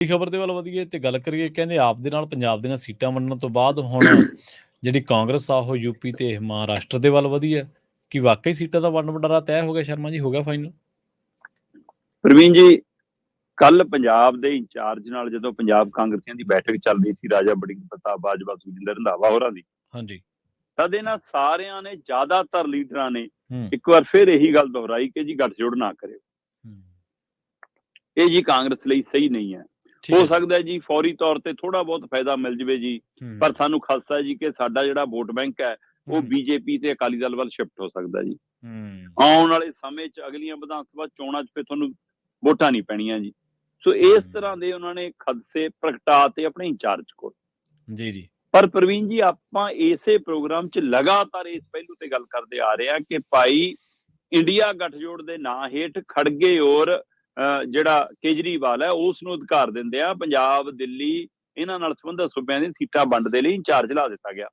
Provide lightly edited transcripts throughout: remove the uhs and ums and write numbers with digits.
ਖਬਰ ਦੇ ਵੱਲ ਵਧੀਏ ਤੇ ਗੱਲ ਕਰੀਏ ਕਹਿੰਦੇ ਆਪ ਦੇ ਨਾਲ ਪੰਜਾਬ ਦੀਆਂ ਸੀਟਾਂ ਵੰਡਣ ਤੋਂ ਬਾਅਦ ਹੁਣ ਜਿਹੜੀ ਕਾਂਗਰਸ ਆ ਉਹ ਯੂਪੀ ਤੇ ਮਹਾਰਾਸ਼ਟਰ ਦੇ ਵੱਲ ਵਧੀ ਹੈ ਕਿ ਵਾਕਈ ਸੀਟਾਂ ਦਾ ਵੰਡ ਵਡਾਰਾ ਤੈਅ ਹੋ ਗਿਆ ਸ਼ਰਮਾ ਜੀ ਹੋ ਗਿਆ ਫਾਈਨਲ। ਪ੍ਰਵੀਨ ਜੀ, ਕੱਲ ਪੰਜਾਬ ਦੇ ਇੰਚਾਰਜ ਨਾਲ ਜਦੋਂ ਪੰਜਾਬ ਕਾਂਗਰਸੀਆਂ ਦੀ ਬੈਠਕ ਚੱਲ ਰਹੀ ਸੀ, ਰਾਜਾ ਵੜਿੰਗ ਪ੍ਰਤਾਪ ਬਾਜਵਾ, ਸੁਖਜਿੰਦਰ ਰੰਧਾਵਾ ਹੋਰਾਂ ਦੀ, ਹਾਂਜੀ ਤਦ ਇਹਨਾਂ ਸਾਰਿਆਂ ਨੇ, ਜ਼ਿਆਦਾਤਰ ਲੀਡਰਾਂ ਨੇ ਹੂੰ ਇੱਕ ਵਾਰ ਫਿਰ ਇਹੀ ਗੱਲ ਦੁਹਰਾਈ ਕਿ ਜੀ ਗੱਠਜੋੜ ਨਾ ਕਰਿਓ, ਹੂੰ, ਇਹ ਜੀ ਕਾਂਗਰਸ ਲਈ ਸਹੀ ਨਹੀਂ ਹੈ। ਠੀਕ ਹੋ ਹੈ ਜੀ। ਸਕਦਾ ਹੈ ਜੀ ਫੌਰੀ ਤੌਰ ਤੇ ਥੋੜਾ ਬਹੁਤ ਫਾਇਦਾ ਮਿਲ ਜਵੇ ਜੀ, ਹੂੰ, ਪਰ ਸਾਨੂੰ ਖਾਸਾ ਹੈ ਜੀ ਕਿ ਸਾਡਾ ਜਿਹੜਾ ਵੋਟ ਬੈਂਕ ਹੈ ਉਹ ਹੂੰ, ਬੀਜੇਪੀ ਤੇ ਅਕਾਲੀ ਦਲ ਵੱਲ ਸ਼ਿਫਟ ਹੋ ਸਕਦਾ ਜੀ। ਹੂੰ, ਆਉਣ ਵਾਲੇ ਸਮੇਂ 'ਚ ਅਗਲੀਆਂ ਵਿਧਾਨ ਸਭਾ ਚੋਣਾਂ 'ਚ ਫਿਰ ਤੁਹਾਨੂੰ ਵੋਟਾਂ ਨਹੀਂ ਪੈਣੀਆਂ ਜੀ। ਸੋ ਇਸ ਤਰ੍ਹਾਂ ਦੇ ਉਹਨਾਂ ਨੇ ਖਦਸ਼ੇ ਪ੍ਰਗਟਾਤੇ ਆਪਣੇ ਇੰਚਾਰਜ ਕੋਲ। ਜੀ ਜੀ ਪਰ ਪ੍ਰਵੀਨ ਜੀ, ਆਪਾਂ ਇਸੇ ਪ੍ਰੋਗਰਾਮ 'ਚ ਲਗਾਤਾਰ ਇਸ ਪਹਿਲੂ ਤੇ ਗੱਲ ਕਰਦੇ ਆ ਰਹੇ ਹਾਂ ਕਿ ਭਾਈ ਇੰਡੀਆ ਗੱਠਜੋੜ ਦੇ ਨਾਂ ਹੇਠ ਖੜਗੇ ਔਰ ਜਿਹੜਾ ਕੇਜਰੀਵਾਲ ਹੈ ਉਸ ਨੂੰ ਅਧਿਕਾਰ ਦਿੰਦੇ ਆ ਪੰਜਾਬ, ਦਿੱਲੀ ਇਹਨਾਂ ਨਾਲ ਸੰਬੰਧਿਤ ਸੂਬਿਆਂ ਦੀ ਸੀਟਾਂ ਵੰਡ ਦੇ ਲਈ ਇੰਚਾਰਜ ਲਾ ਦਿੱਤਾ ਗਿਆ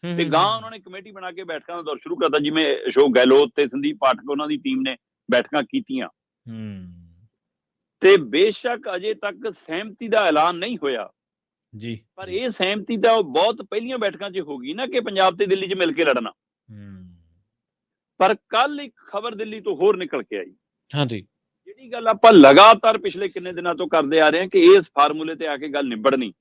ਤੇ ਗਾਂ ਉਹਨਾਂ ਨੇ ਕਮੇਟੀ ਬਣਾ ਕੇ ਬੈਠਕਾਂ ਦਾ ਦੌਰ ਸ਼ੁਰੂ ਕਰਤਾ। ਜਿਵੇਂ ਅਸ਼ੋਕ ਗਹਿਲੋਤ ਤੇ ਸੰਦੀਪ ਪਾਠਕ ਉਹਨਾਂ ਦੀ ਟੀਮ ਨੇ ਬੈਠਕਾਂ ਕੀਤੀਆਂ ਤੇ ਬੇਸ਼ੱਕ ਅਜੇ ਤੱਕ ਸਹਿਮਤੀ ਦਾ ਐਲਾਨ ਨਹੀਂ ਹੋਇਆ, ਜੀ ਪਰ ਇਹ ਸਹਿਮਤੀ ਤਾਂ ਬਹੁਤ ਪਹਿਲੀਆਂ ਬੈਠਕਾਂ 'ਚ ਹੋ ਗਈ ਨਾ ਕਿ ਪੰਜਾਬ ਤੇ ਦਿੱਲੀ 'ਚ ਮਿਲ ਕੇ ਲੜਨਾ। ਪਰ ਕੱਲ ਇੱਕ ਖਬਰ ਦਿੱਲੀ ਤੋਂ ਹੋਰ ਨਿਕਲ ਕੇ ਆਈ, ਹਾਂਜੀ ਜਿਹੜੀ ਗੱਲ ਆਪਾਂ ਲਗਾਤਾਰ ਪਿਛਲੇ ਕਿੰਨੇ ਦਿਨਾਂ ਤੋਂ ਕਰਦੇ ਆ ਰਹੇ ਹਾਂ ਕਿ ਇਸ ਫਾਰਮੂਲੇ ਤੇ ਆ ਕੇ ਗੱਲ ਨਿਬੜਨੀ,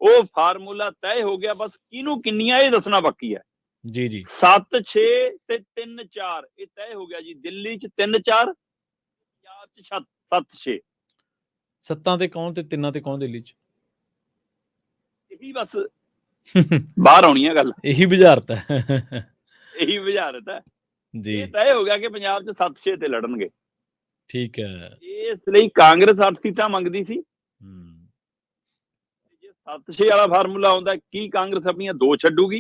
ਉਹ ਫਾਰਮੂਲਾ ਤੈਅ ਹੋ ਗਿਆ। ਬਸ ਕਿਹਨੂੰ ਕਿੰਨੀਆਂ ਇਹ ਦੱਸਣਾ ਬਾਕੀ ਹੈ। ਜੀ ਜੀ 7-6 ਤੇ 3-4 ਇਹ ਤੈਅ ਹੋ ਗਿਆ ਜੀ। ਦਿੱਲੀ 'ਚ 3-4, ਪੰਜਾਬ 'ਚ 7-6। ਸੱਤਾਂ ਤੇ ਕੌਣ ਤੇ ਤਿੰਨਾਂ ਤੇ ਕੌਣ ਦਿੱਲੀ 'ਚ? ਇਹੀ ਬਸ ਬਾਹਰ ਆਉਣੀ ਹੈ ਗੱਲ, ਇਹੀ ਬੁਝਾਰਤ ਹੈ। ਇਹੀ ਬੁਝਾਰਤ ਹੈ। ਜੀ ਇਹ ਤੈਅ ਹੋ ਗਿਆ ਕਿ ਪੰਜਾਬ 'ਚ 7-6 ਤੇ ਲੜਨਗੇ। ਠੀਕ ਹੈ। ਇਸ ਲਈ ਕਾਂਗਰਸ 8 ਸੀਟਾਂ ਮੰਗਦੀ ਸੀ। ਜੇ 7-6 ਵਾਲਾ ਫਾਰਮੂਲਾ ਆਉਂਦਾ, ਕੀ ਕਾਂਗਰਸ ਆਪਣੀਆਂ 2 ਛੱਡੂਗੀ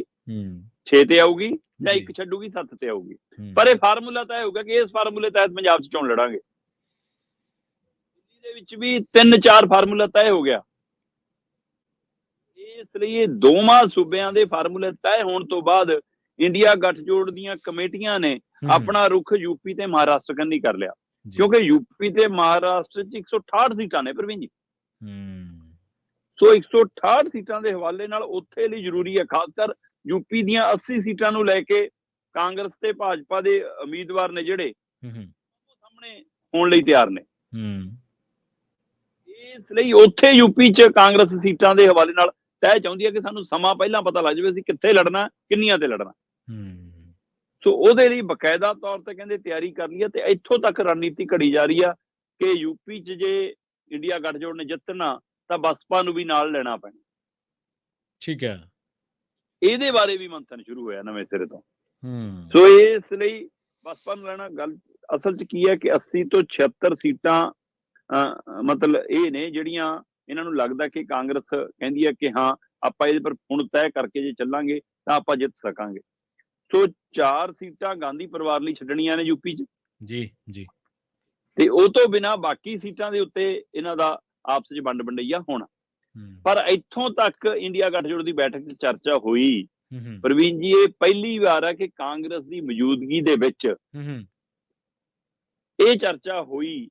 6 ਤੇ ਆਊਗੀ ਜਾਂ 1 ਛੱਡੂਗੀ 7 ਤੇ ਆਊਗੀ? ਪਰ ਇਹ ਫਾਰਮੂਲਾ ਤੈਅ ਹੋਊਗਾ ਕਿ ਇਸ ਫਾਰਮੂਲੇ ਤਹਿਤ ਪੰਜਾਬ 'ਚ ਚੋਣ ਲੜਾਂਗੇ। ਦਿੱਲੀ ਦੇ ਵਿੱਚ ਵੀ 3-4 ਫਾਰਮੂਲਾ ਤੈਅ ਹੋ ਗਿਆ। ਇਸ ਲਈ ਇਹ ਦੋਵਾਂ ਸੂਬਿਆਂ ਦੇ ਫਾਰਮੂਲੇ ਤੈਅ ਹੋਣ ਤੋਂ ਬਾਅਦ ਇੰਡੀਆ ਗੱਠਜੋੜ ਦੀਆਂ ਕਮੇਟੀਆਂ ਨੇ ਆਪਣਾ ਰੁਖ ਯੂਪੀ ਤੇ ਮਹਾਰਾਸ਼ਟਰ ਕੰਨੀ ਕਰ ਲਿਆ, ਕਿਉਂਕਿ ਯੂਪੀ ਤੇ ਮਹਾਰਾਸ਼ਟਰ 'ਚ 168 ਸੀਟਾਂ ਨੇ ਪ੍ਰਵੀਨ ਜੀ। ਸੋ 168 ਸੀਟਾਂ ਦੇ ਹਵਾਲੇ ਨਾਲ ਉੱਥੇ ਲਈ ਜ਼ਰੂਰੀ ਹੈ, ਖਾਸ ਕਰ ਯੂਪੀ ਦੀਆਂ 80 ਸੀਟਾਂ ਨੂੰ ਲੈ ਕੇ ਕਾਂਗਰਸ ਤੇ ਭਾਜਪਾ ਦੇ ਉਮੀਦਵਾਰ ਨੇ ਜਿਹੜੇ ਸਾਹਮਣੇ ਹੋਣ ਲਈ ਤਿਆਰ ਨੇ। ਇਸ ਲਈ ਉੱਥੇ ਯੂਪੀ 'ਚ ਕਾਂਗਰਸ ਸੀਟਾਂ ਦੇ ਹਵਾਲੇ ਨਾਲ ਤੈਅ ਚਾਹੁੰਦੀ ਹੈ ਕਿ ਸਾਨੂੰ ਸਮਾਂ ਪਹਿਲਾਂ ਪਤਾ ਲੱਗ ਜਾਵੇ ਅਸੀਂ ਕਿੱਥੇ ਲੜਨਾ, ਕਿੰਨੀਆਂ ਤੇ ਲੜਨਾ। ਸੋ ਉਹਦੇ ਲਈ ਬਕਾਇਦਾ ਤੌਰ ਤੇ ਕਹਿੰਦੇ ਤਿਆਰੀ ਕਰ ਲਈ ਹੈ ਤੇ ਇੱਥੋਂ ਤੱਕ ਰਣਨੀਤੀ ਘੜੀ ਜਾ ਰਹੀ ਆ ਕਿ ਯੂਪੀ 'ਚ ਜੇ ਇੰਡੀਆ ਗੱਠਜੋੜ ਨੇ ਜਿੱਤਣਾ ਤਾਂ ਬਸਪਾ ਨੂੰ ਵੀ ਨਾਲ ਲੈਣਾ ਪੈਣਾ। ਠੀਕ ਹੈ। ਇਹਦੇ ਬਾਰੇ ਵੀ ਮੰਥਨ ਸ਼ੁਰੂ ਹੋਇਆ ਨਵੇਂ ਸਿਰੇ ਤੋਂ। ਸੋ ਇਸ ਲਈ ਬਸਪਾ ਨੂੰ ਲੈਣਾ, ਗੱਲ ਅਸਲ 'ਚ ਕੀ ਹੈ ਕਿ 80 ਤੋਂ 76 ਸੀਟਾਂ ਮਤਲਬ ਇਹ ਨੇ ਜਿਹੜੀਆਂ ਇਹਨਾਂ ਨੂੰ ਲੱਗਦਾ ਕਿ ਕਾਂਗਰਸ ਕਹਿੰਦੀ ਹੈ ਕਿ ਹਾਂ ਆਪਾਂ ਇਹਦੇ ਪਰ ਹੁਣ ਤੈਅ ਕਰਕੇ ਜੇ ਚੱਲਾਂਗੇ ਤਾਂ ਆਪਾਂ ਜਿੱਤ ਸਕਾਂਗੇ। ਸੋ 4 ਸੀਟਾਂ ਗਾਂਧੀ ਪਰਿਵਾਰ ਲਈ ਛੱਡਣੀਆਂ ਨੇ ਯੂਪੀ 'ਚ ਜੀ ਜੀ ਤੇ ਉਹ ਤੋਂ ਬਿਨਾ ਬਾਕੀ ਸੀਟਾਂ ਦੇ ਉੱਤੇ ਇਹਨਾਂ ਦਾ ਆਪਸ 'ਚ ਵੰਡ ਵੰਡਈਆ ਹੋਣਾ। ਪਰ ਇੱਥੋਂ ਤੱਕ ਇੰਡੀਆ ਗੱਠਜੋੜ ਦੀ ਬੈਠਕ 'ਚ ਚਰਚਾ ਹੋਈ ਪ੍ਰਵੀਨ ਜੀ, ਇਹ ਪਹਿਲੀ ਵਾਰ ਹੈ ਕਿ ਕਾਂਗਰਸ ਦੀ ਮੌਜੂਦਗੀ ਦੇ ਵਿੱਚ ਇਹ ਚਰਚਾ ਹੋਈ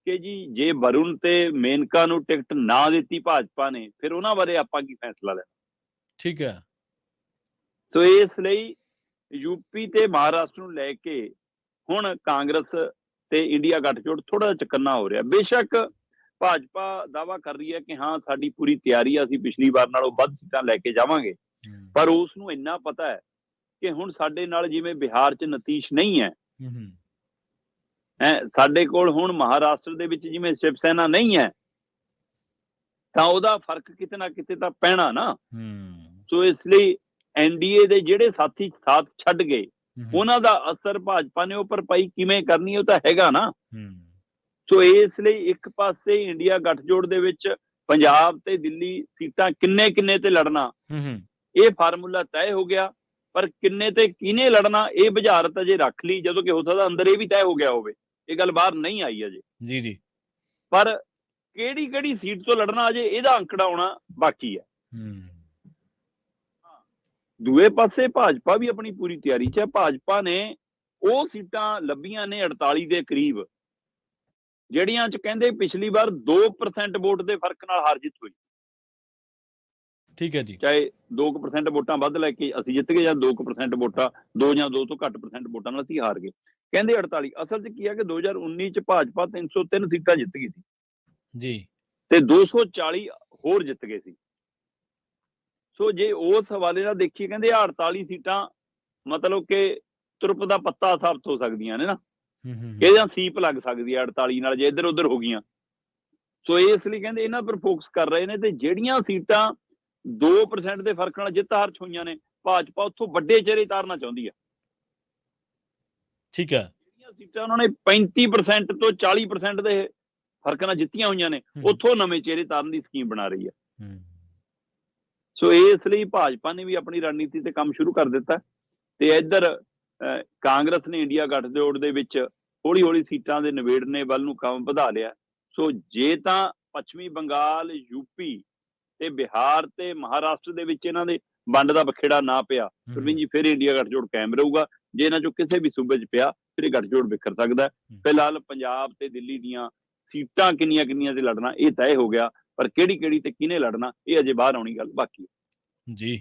ਕਿ ਜੀ ਜੇ ਵਰੁਣ ਤੇ ਮੇਨਕਾ ਨੂੰ ਟਿਕਟ ਨਾ ਦਿੱਤੀ ਭਾਜਪਾ ਨੇ, ਫਿਰ ਉਹਨਾਂ ਬਾਰੇ ਆਪਾਂ ਕੀ ਫੈਸਲਾ ਲੈਣਾ। ਠੀਕ ਹੈ। ਸੋ ਇਸ ਲਈ ਯੂਪੀ ਤੇ ਮਹਾਰਾਸ਼ਟਰ ਨੂੰ ਲੈ ਕੇ ਹੁਣ ਕਾਂਗਰਸ ਤੇ ਇੰਡੀਆ ਗੱਠਜੋੜ ਥੋੜਾ ਜਿਹਾ ਚਕੰਨਾ ਹੋ ਰਿਹਾ। ਬੇਸ਼ੱਕ ਭਾਜਪਾ ਦਾਅਵਾ ਕਰ ਰਹੀ ਹੈ ਕਿ ਹਾਂ ਸਾਡੀ ਪੂਰੀ ਤਿਆਰੀ ਆ, ਅਸੀਂ ਪਿਛਲੀ ਵਾਰ ਨਾਲੋਂ ਵੱਧ ਸੀਟਾਂ ਲੈ ਕੇ ਜਾਵਾਂਗੇ, ਪਰ ਉਸ ਨੂੰ ਇੰਨਾ ਪਤਾ ਹੈ ਕਿ ਹੁਣ ਸਾਡੇ ਨਾਲ ਜਿਵੇਂ ਬਿਹਾਰ 'ਚ ਨਤੀਸ਼ ਨਹੀਂ ਹੈ, ਸਾਡੇ ਕੋਲ ਹੁਣ ਮਹਾਰਾਸ਼ਟਰ ਦੇ ਵਿੱਚ ਜਿਵੇਂ ਸ਼ਿਵ ਸੈਨਾ ਨਹੀਂ ਹੈ, ਤਾਂ ਉਹਦਾ ਫਰਕ ਕਿਤੇ ਨਾ ਕਿਤੇ ਤਾਂ ਪੈਣਾ ਨਾ। ਸੋ ਇਸ ਲਈ ਐਨਡੀਏ ਦੇ ਜਿਹੜੇ ਸਾਥੀ ਸਾਥ ਛੱਡ ਗਏ ਉਹਨਾਂ ਦਾ ਅਸਰ ਭਾਜਪਾ ਨੇ ਉੱਪਰ ਪਾਈ ਕਿਵੇਂ ਕਰਨੀ, ਉਹ ਤਾਂ ਹੈਗਾ ਨਾ। ਸੋ ਇਸ ਲਈ ਇੱਕ ਪਾਸੇ ਇੰਡੀਆ ਗੱਠਜੋੜ ਦੇ ਵਿੱਚ ਪੰਜਾਬ ਤੇ ਦਿੱਲੀ ਸੀਟਾਂ ਕਿੰਨੇ ਕਿੰਨੇ ਤੇ ਲੜਨਾ, ਇਹ ਫਾਰਮੂਲਾ ਤੈਅ ਹੋ ਗਿਆ, ਪਰ ਕਿੰਨੇ ਤੇ ਕਿਹਨੇ ਲੜਨਾ ਇਹ ਬੁਝਾਰਤ ਅਜੇ ਰੱਖ ਲਈ, ਜਦੋਂ ਕਿ ਹੋ ਸਕਦਾ ਅੰਦਰ ਇਹ ਵੀ ਤੈਅ ਹੋ ਗਿਆ ਹੋਵੇ, ਇਹ ਗੱਲ ਬਾਹਰ ਨਹੀਂ ਆਈ ਅਜੇ। ਜੀ ਜੀ ਪਰ ਕਿਹੜੀ ਕਿਹੜੀ ਸੀਟ ਤੋਂ ਲੜਨਾ ਅਜੇ ਇਹਦਾ ਅੰਕੜਾ ਆਉਣਾ ਬਾਕੀ ਹੈ। ਦੂਏ ਪਾਸੇ ਭਾਜਪਾ ਵੀ ਆਪਣੀ ਪੂਰੀ ਤਿਆਰੀ 'ਚ ਹੈ। ਭਾਜਪਾ ਨੇ ਉਹ ਸੀਟਾਂ ਲੱਭੀਆਂ ਨੇ 48 ਦੇ ਕਰੀਬ, ਜਿਹੜੀਆਂ 'ਚ ਕਹਿੰਦੇ ਪਿਛਲੀ ਵਾਰ 2% ਵੋਟ ਦੇ ਫਰਕ ਨਾਲ ਹਾਰ ਜਿੱਤ ਹੋਈ। ਠੀਕ ਹੈ ਜੀ। ਚਾਹੇ 2% ਵੋਟਾਂ ਵੱਧ ਲੈ ਕੇ ਅਸੀਂ ਜਿੱਤ ਗਏ ਜਾਂ 2% ਵੋਟਾਂ 2 ਜਾਂ 2 ਤੋਂ ਘੱਟ % ਵੋਟਾਂ ਨਾਲ ਅਸੀਂ ਹਾਰ ਗਏ। ਕਹਿੰਦੇ 48 ਅਸਲ 'ਚ ਕੀ ਹੈ ਕਿ 2019 'ਚ ਭਾਜਪਾ 303 ਸੀਟਾਂ ਜਿੱਤ ਗਈ ਸੀ ਜੀ ਤੇ 240 ਹੋਰ ਜਿੱਤ ਗਏ ਸੀ। ਸੋ ਜੇ ਉਸ ਹਵਾਲੇ ਨਾਲ ਦੇਖੀਏ ਕਹਿੰਦੇ 48 ਸੀਟਾਂ ਮਤਲਬ ਕਿ ਤੁਰਪ ਦਾ ਪੱਤਾ ਸਾਬਤ ਹੋ ਸਕਦੀਆਂ ਨੇ ਨਾ, ਇਹਦਾ ਸੀਪ ਲੱਗ ਸਕਦੀ ਹੈ 48 ਨਾਲ ਜੇ ਇੱਧਰ ਉੱਧਰ ਹੋ ਗਈਆਂ। ਸੋ ਇਸ ਲਈ ਕਹਿੰਦੇ ਇਹਨਾਂ ਪਰ ਫੋਕਸ ਕਰ ਰਹੇ ਨੇ ਤੇ ਜਿਹੜੀਆਂ ਸੀਟਾਂ 2% ਦੇ ਫਰਕ ਨਾਲ ਜਿੱਤ ਹਾਰ 'ਚ ਹੋਈਆਂ ਨੇ, ਭਾਜਪਾ ਉੱਥੋਂ ਵੱਡੇ ਚਿਹਰੇ ਤਾਰਨਾ ਚਾਹੁੰਦੀ ਹੈ। ਠੀਕ ਹੈ। ਜਿਹੜੀਆਂ ਸੀਟਾਂ ਉਹਨਾਂ ਨੇ 35% ਤੋਂ 40% ਦੇ ਫਰਕ ਨਾਲ ਜਿੱਤੀਆਂ ਹੋਈਆਂ ਨੇ, ਉੱਥੋਂ ਨਵੇਂ ਚਿਹਰੇ ਤਾਰਨ ਦੀ ਸਕੀਮ ਬਣਾ ਰਹੀ ਹੈ। ਸੋ ਇਸ ਲਈ ਭਾਜਪਾ ਨੇ ਵੀ ਆਪਣੀ ਰਣਨੀਤੀ ਤੇ ਕੰਮ ਸ਼ੁਰੂ ਕਰ ਦਿੱਤਾ ਤੇ ਇੱਧਰ ਕਾਂਗਰਸ ਨੇ ਇੰਡੀਆ ਗੱਠਜੋੜ ਦੇ ਵਿੱਚ ਹੌਲੀ ਹੌਲੀ ਸੀਟਾਂ ਦੇ ਨਿਬੇੜਨੇ ਵੱਲ ਨੂੰ ਕੰਮ ਵਧਾ ਲਿਆ। ਸੋ ਜੇ ਤਾਂ ਪੱਛਮੀ ਬੰਗਾਲ, ਯੂਪੀ ਤੇ ਬਿਹਾਰ ਤੇ ਮਹਾਰਾਸ਼ਟਰ ਦੇ ਵਿੱਚ ਇਹਨਾਂ ਦੇ ਵੰਡ ਦਾ ਬਖੇੜਾ ਨਾ ਪਿਆ, ਪ੍ਰਵੀਨ ਜੀ, ਫਿਰ ਇੰਡੀਆ ਗੱਠਜੋੜ ਕਾਇਮ ਰਹੂਗਾ। ਜੇ ਇਹਨਾਂ ਚੋਂ ਕਿਸੇ ਵੀ ਸੂਬੇ 'ਚ ਪਿਆ ਫਿਰ ਇਹ ਗੱਠਜੋੜ ਵਿਖਰ ਸਕਦਾ। ਫਿਲਹਾਲ ਪੰਜਾਬ ਤੇ ਦਿੱਲੀ ਦੀਆਂ ਸੀਟਾਂ ਕਿੰਨੀਆਂ ਕਿੰਨੀਆਂ ਤੇ ਲੜਨਾ ਇਹ ਤੈਅ ਹੋ ਗਿਆ, ਪਰ ਕਿਹੜੀ ਕਿਹੜੀ ਤੇ ਕਿਹਨੇ ਲੜਨਾ ਇਹ ਅਜੇ ਬਾਹਰ ਆਉਣੀ ਗੱਲ ਬਾਕੀ ਹੈ। ਜੀ।